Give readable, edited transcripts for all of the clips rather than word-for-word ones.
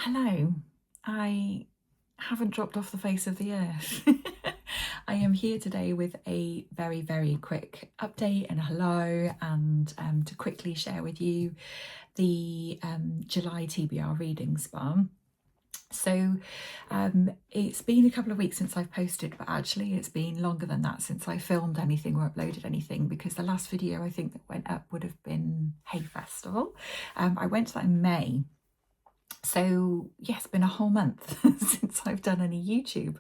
Hello, I haven't dropped off the face of the earth. I am here today with a very, very quick update and hello, and to quickly share with you the July TBR Reading Spa. So it's been a couple of weeks since I've posted, but actually it's been longer than that since I filmed anything or uploaded anything, because the last video I think that went up would have been Hay Festival. I went to that in May. So yeah, it's been a whole month since I've done any YouTube.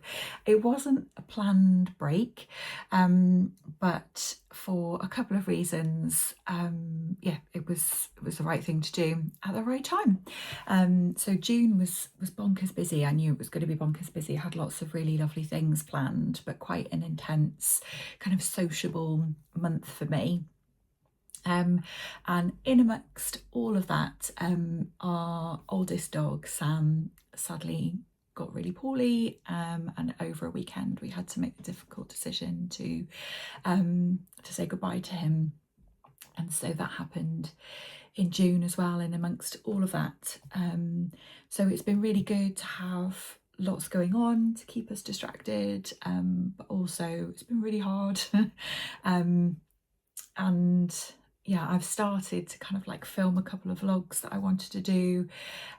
It wasn't a planned break, but for a couple of reasons, yeah, it was the right thing to do at the right time. So June was bonkers busy. I knew it was going to be bonkers busy. I had lots of really lovely things planned, but quite an intense kind of sociable month for me. And in amongst all of that, our oldest dog, Sam, sadly got really poorly, and over a weekend we had to make the difficult decision to say goodbye to him. And so that happened in June as well, in amongst all of that. So it's been really good to have lots going on to keep us distracted, but also it's been really hard. And yeah, I've started to kind of like film a couple of vlogs that I wanted to do,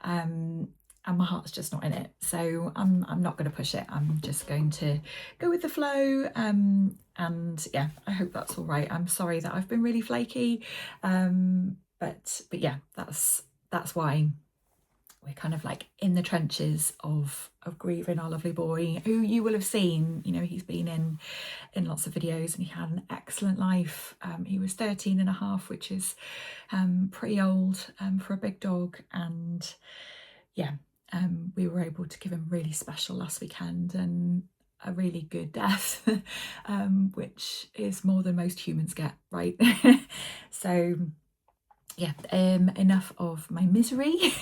and my heart's just not in it. So I'm not going to push it. I'm just going to go with the flow. And yeah, I hope that's all right. I'm sorry that I've been really flaky, but yeah, that's why we're kind of like in the trenches of grieving our lovely boy, who you will have seen. You know, he's been in lots of videos and he had an excellent life. He was 13 and a half, which is pretty old for a big dog. And yeah, we were able to give him really special last weekend and a really good death, which is more than most humans get, right? So yeah, enough of my misery.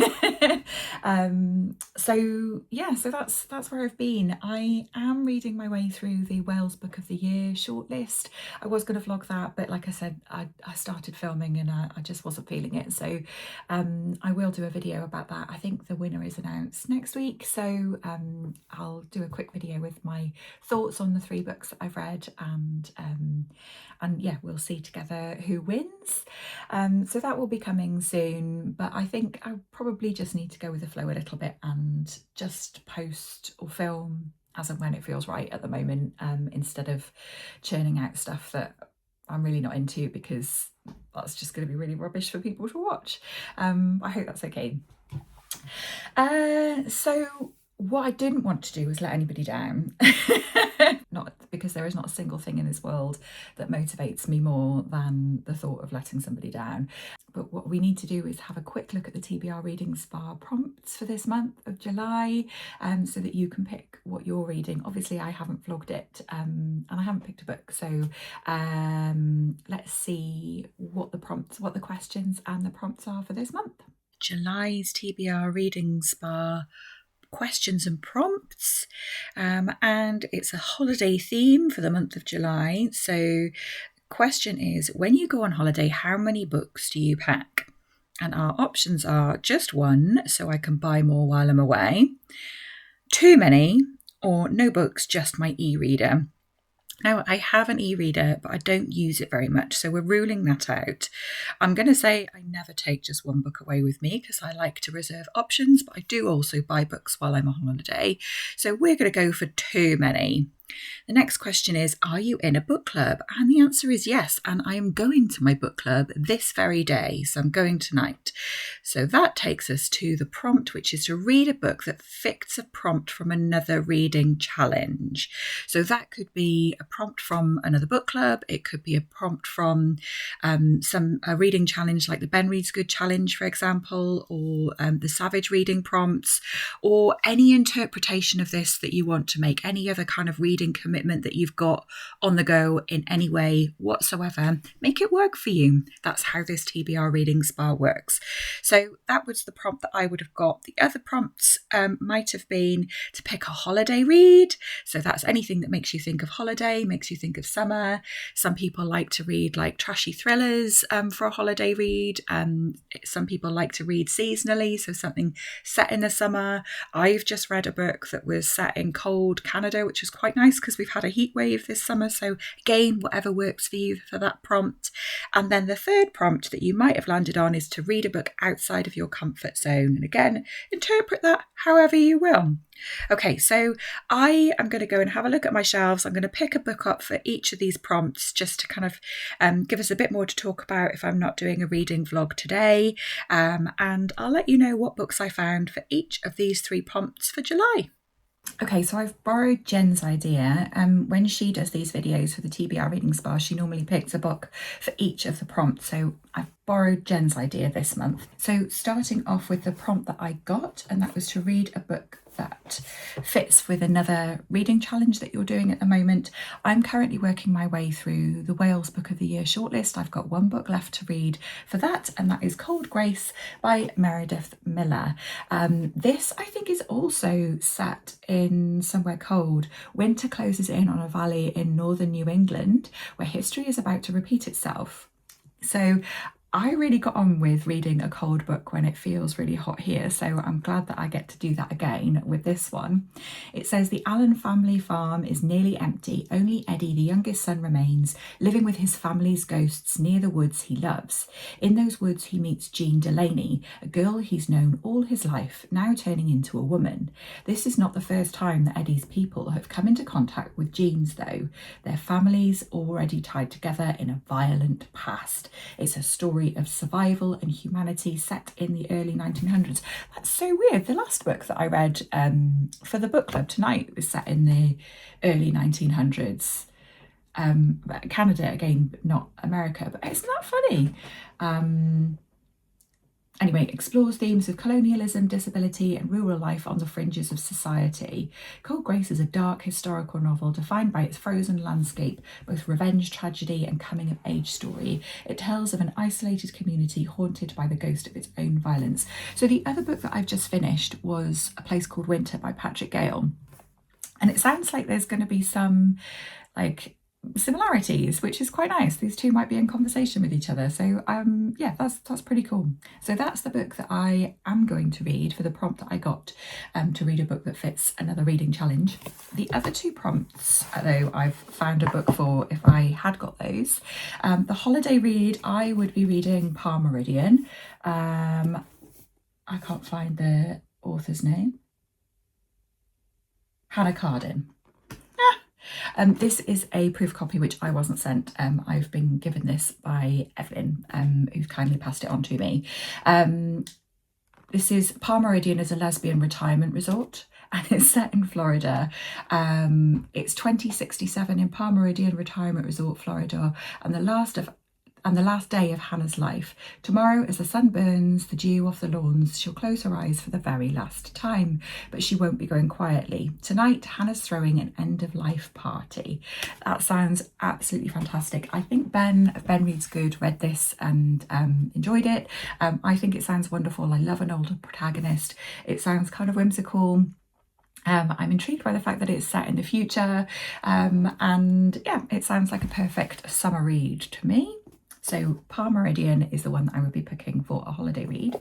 So yeah, so that's where I've been. I am reading my way through the Wales Book of the Year shortlist. I was going to vlog that, but like I said, I started filming and I just wasn't feeling it. So I will do a video about that. I think the winner is announced next week, so I'll do a quick video with my thoughts on the 3 books that I've read, and yeah, we'll see together who wins. So that will be coming soon, but I think I probably just need to go with the flow a little bit and just post or film as and when it feels right at the moment, instead of churning out stuff that I'm really not into, because that's just going to be really rubbish for people to watch. I hope that's okay. So what I didn't want to do was let anybody down. Not because there is not a single thing in this world that motivates me more than the thought of letting somebody down. But what we need to do is have a quick look at the TBR Reading Spa prompts for this month of July, so that you can pick what you're reading. Obviously, I haven't vlogged it, and I haven't picked a book. So let's see what the questions and the prompts are for this month. July's TBR Reading Spa questions and prompts, and it's a holiday theme for the month of July. So question is, when you go on holiday, how many books do you pack? And our options are just 1, so I can buy more while I'm away, too many, or no books, just my e-reader. Now, I have an e-reader, but I don't use it very much, so we're ruling that out. I'm going to say I never take just 1 book away with me, because I like to reserve options, but I do also buy books while I'm on holiday. So we're going to go for too many. The next question is, are you in a book club? And the answer is yes, and I am going to my book club this very day, so I'm going tonight. So that takes us to the prompt, which is to read a book that fits a prompt from another reading challenge. So that could be a prompt from another book club, it could be a prompt from a reading challenge like the Ben Reads Good challenge, for example, or the Savage reading prompts, or any interpretation of this that you want to make, any other kind of reading reading commitment that you've got on the go in any way whatsoever, make it work for you. That's how this TBR Reading Spa works. So that was the prompt that I would have got. The other prompts might have been to pick a holiday read. So that's anything that makes you think of holiday, makes you think of summer. Some people like to read like trashy thrillers for a holiday read. Some people like to read seasonally, so something set in the summer. I've just read a book that was set in cold Canada, which was quite nice because we've had a heat wave this summer. So again, whatever works for you for that prompt. And then the third prompt that you might have landed on is to read a book outside of your comfort zone. And again, interpret that however you will. Okay, so I am going to go and have a look at my shelves. I'm going to pick a book up for each of these prompts just to kind of give us a bit more to talk about if I'm not doing a reading vlog today. And I'll let you know what books I found for each of these 3 prompts for July. Okay, so I've borrowed Jen's idea. When she does these videos for the TBR Reading Spa, she normally picks a book for each of the prompts. So I've borrowed Jen's idea this month. So starting off with the prompt that I got, and that was to read a book that fits with another reading challenge that you're doing at the moment. I'm currently working my way through the Wales Book of the Year shortlist. I've got 1 book left to read for that, and that is Cold Grace by Meredith Miller. This, I think, is also set in somewhere cold. Winter closes in on a valley in northern New England where history is about to repeat itself. So I really got on with reading a cold book when it feels really hot here, so I'm glad that I get to do that again with this one. It says the Allen family farm is nearly empty. Only Eddie, the youngest son, remains, living with his family's ghosts near the woods he loves. In those woods he meets Jean Delaney, a girl he's known all his life, now turning into a woman. This is not the first time that Eddie's people have come into contact with Jean's, though. Their families already tied together in a violent past. It's a story of survival and humanity set in the early 1900s. That's so weird. The last book that I read for the book club tonight was set in the early 1900s. Canada again, but not America. But isn't that funny? Anyway, explores themes of colonialism, disability and rural life on the fringes of society. Cold Grace is a dark historical novel defined by its frozen landscape, both revenge, tragedy and coming-of-age story. It tells of an isolated community haunted by the ghost of its own violence. So the other book that I've just finished was A Place Called Winter by Patrick Gale. And it sounds like there's going to be some similarities, which is quite nice. These two might be in conversation with each other, so yeah, that's pretty cool. So that's the book that I am going to read for the prompt that I got to read a book that fits another reading challenge. The other 2 prompts, though, I've found a book for if I had got those. The holiday read, I would be reading Meridian. I can't find the author's name. Hannah Cardin. This is a proof copy which I wasn't sent. I've been given this by Evelyn, who's kindly passed it on to me. This is Meridian is a lesbian retirement resort and it's set in Florida. It's 2067 in Meridian Retirement Resort, Florida, and the last day of Hannah's life. Tomorrow, as the sun burns the dew off the lawns, she'll close her eyes for the very last time, but she won't be going quietly. Tonight, Hannah's throwing an end-of-life party. That sounds absolutely fantastic. I think Ben of Ben Reads Good read this and enjoyed it. I think it sounds wonderful. I love an older protagonist. It sounds kind of whimsical. I'm intrigued by the fact that it's set in the future, and yeah, it sounds like a perfect summer read to me. So Meridian is the one that I would be picking for a holiday read.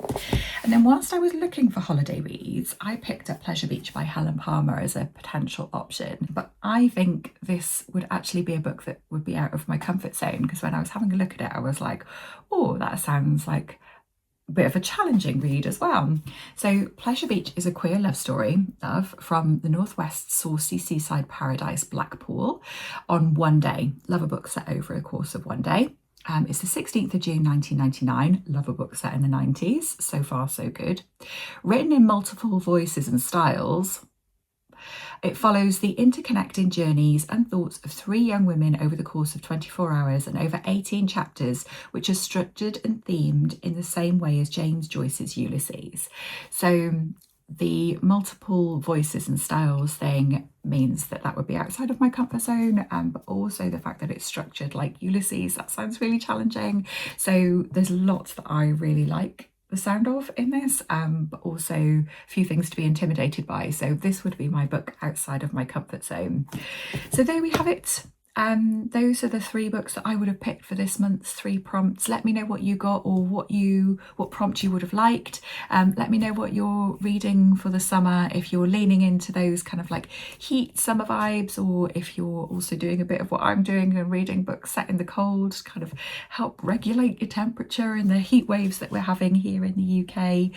And then whilst I was looking for holiday reads, I picked up Pleasure Beach by Helen Palmer as a potential option. But I think this would actually be a book that would be out of my comfort zone, because when I was having a look at it, I was like, oh, that sounds like a bit of a challenging read as well. So Pleasure Beach is a queer love story from the Northwest saucy seaside paradise Blackpool on one day. Love a book set over a course of one day. It's the 16th of June 1999. Love a book set in the 90s. So far, so good. Written in multiple voices and styles, it follows the interconnecting journeys and thoughts of 3 young women over the course of 24 hours and over 18 chapters, which are structured and themed in the same way as James Joyce's Ulysses. So the multiple voices and styles thing means that that would be outside of my comfort zone, but also the fact that it's structured like Ulysses, that sounds really challenging. So there's lots that I really like the sound of in this, but also a few things to be intimidated by. So this would be my book outside of my comfort zone. So there we have it. Those are the 3 books that I would have picked for this month's 3 prompts. Let me know what you got, or what prompt you would have liked. Let me know what you're reading for the summer, if you're leaning into those kind of like heat summer vibes, or if you're also doing a bit of what I'm doing and reading books set in the cold to kind of help regulate your temperature in the heat waves that we're having here in the UK.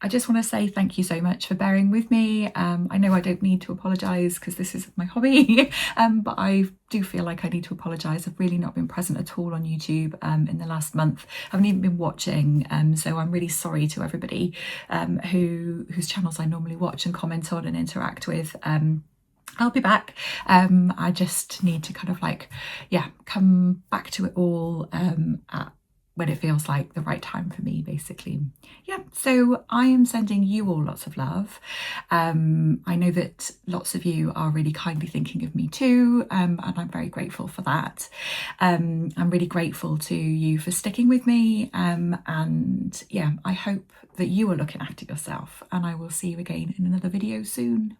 I just want to say thank you so much for bearing with me. I know I don't need to apologise because this is my hobby, but I do feel like I need to apologise. I've really not been present at all on YouTube in the last month. I haven't even been watching, so I'm really sorry to everybody whose channels I normally watch and comment on and interact with. I'll be back. I just need to kind of like, yeah, come back to it all when it feels like the right time for me, basically. Yeah, so I am sending you all lots of love. I know that lots of you are really kindly thinking of me too, and I'm very grateful for that. I'm really grateful to you for sticking with me, and yeah, I hope that you are looking after yourself, and I will see you again in another video soon.